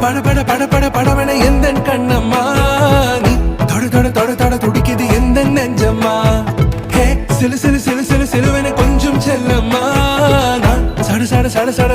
பட பட பட பட படவன எந்த கண்ணம்மா நீ தொட தொட தொட தொட துடிக்குது எந்த நெஞ்சம்மா ஹே சிலு சிலு சிலு சிலு சிலுவன கொஞ்சம் செல்லம்மா நான் சட சட சட சட